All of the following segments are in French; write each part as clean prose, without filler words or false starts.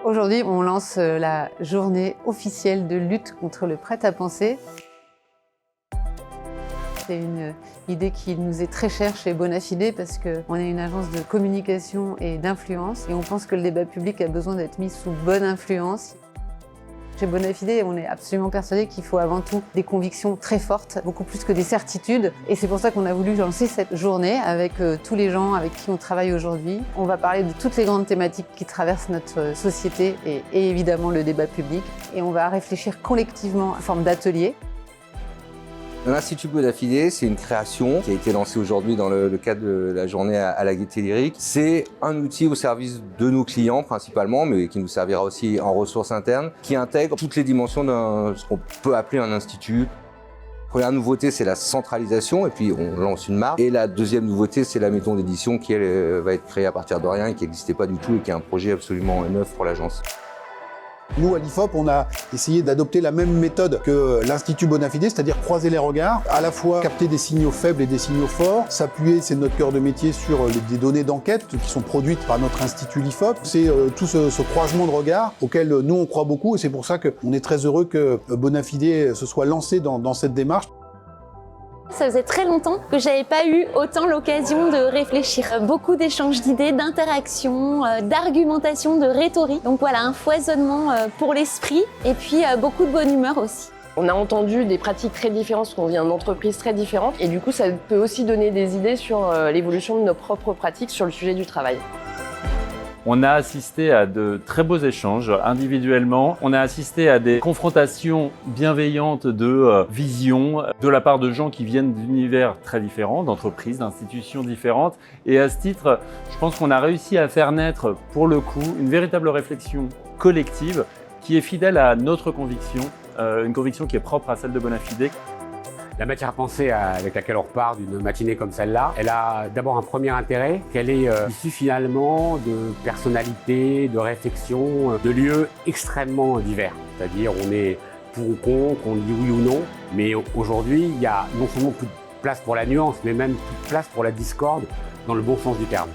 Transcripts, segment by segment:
Aujourd'hui, on lance la journée officielle de lutte contre le prêt-à-penser. C'est une idée qui nous est très chère chez Bonafide parce qu'on est une agence de communication et d'influence et on pense que le débat public a besoin d'être mis sous bonne influence. Chez Bonafide, on est absolument persuadé qu'il faut avant tout des convictions très fortes, beaucoup plus que des certitudes. Et c'est pour ça qu'on a voulu lancer cette journée avec tous les gens avec qui on travaille aujourd'hui. On va parler de toutes les grandes thématiques qui traversent notre société et évidemment le débat public. Et on va réfléchir collectivement en forme d'atelier. L'Institut Bonafide, c'est une création qui a été lancée aujourd'hui dans le cadre de la journée à la Gaîté Lyrique. C'est un outil au service de nos clients principalement, mais qui nous servira aussi en ressources internes, qui intègre toutes les dimensions de ce qu'on peut appeler un institut. Première nouveauté, c'est la centralisation, et puis on lance une marque. Et la deuxième nouveauté, c'est la maison d'édition qui, elle, va être créée à partir de rien et qui n'existait pas du tout et qui est un projet absolument neuf pour l'agence. Nous, à l'IFOP, on a essayé d'adopter la même méthode que l'Institut Bonafide, c'est-à-dire croiser les regards, à la fois capter des signaux faibles et des signaux forts, s'appuyer, c'est notre cœur de métier, sur des données d'enquête qui sont produites par notre Institut l'IFOP. C'est tout ce croisement de regards auquel nous, on croit beaucoup, et c'est pour ça qu'on est très heureux que Bonafide se soit lancé dans cette démarche. Ça faisait très longtemps que j'avais pas eu autant l'occasion de réfléchir. Beaucoup d'échanges d'idées, d'interactions, d'argumentation, de rhétorique. Donc voilà, un foisonnement pour l'esprit et puis beaucoup de bonne humeur aussi. On a entendu des pratiques très différentes parce qu'on vient d'entreprises très différentes et du coup ça peut aussi donner des idées sur l'évolution de nos propres pratiques sur le sujet du travail. On a assisté à de très beaux échanges individuellement. On a assisté à des confrontations bienveillantes de visions de la part de gens qui viennent d'univers très différents, d'entreprises, d'institutions différentes. Et à ce titre, je pense qu'on a réussi à faire naître, pour le coup, une véritable réflexion collective qui est fidèle à notre conviction, une conviction qui est propre à celle de Bonafide. La matière à penser avec laquelle on repart d'une matinée comme celle-là, elle a d'abord un premier intérêt, qu'elle est issue finalement de personnalités, de réflexions, de lieux extrêmement divers. C'est-à-dire on est pour ou contre, on dit oui ou non, mais aujourd'hui il y a non seulement plus de place pour la nuance, mais même plus de place pour la discorde dans le bon sens du terme.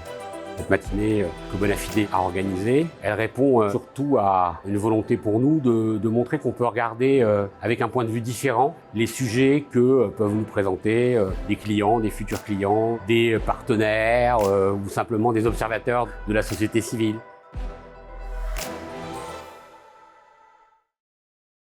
Cette matinée que Bonafide a organisée, elle répond surtout à une volonté pour nous de montrer qu'on peut regarder avec un point de vue différent les sujets que peuvent nous présenter des clients, des futurs clients, des partenaires ou simplement des observateurs de la société civile.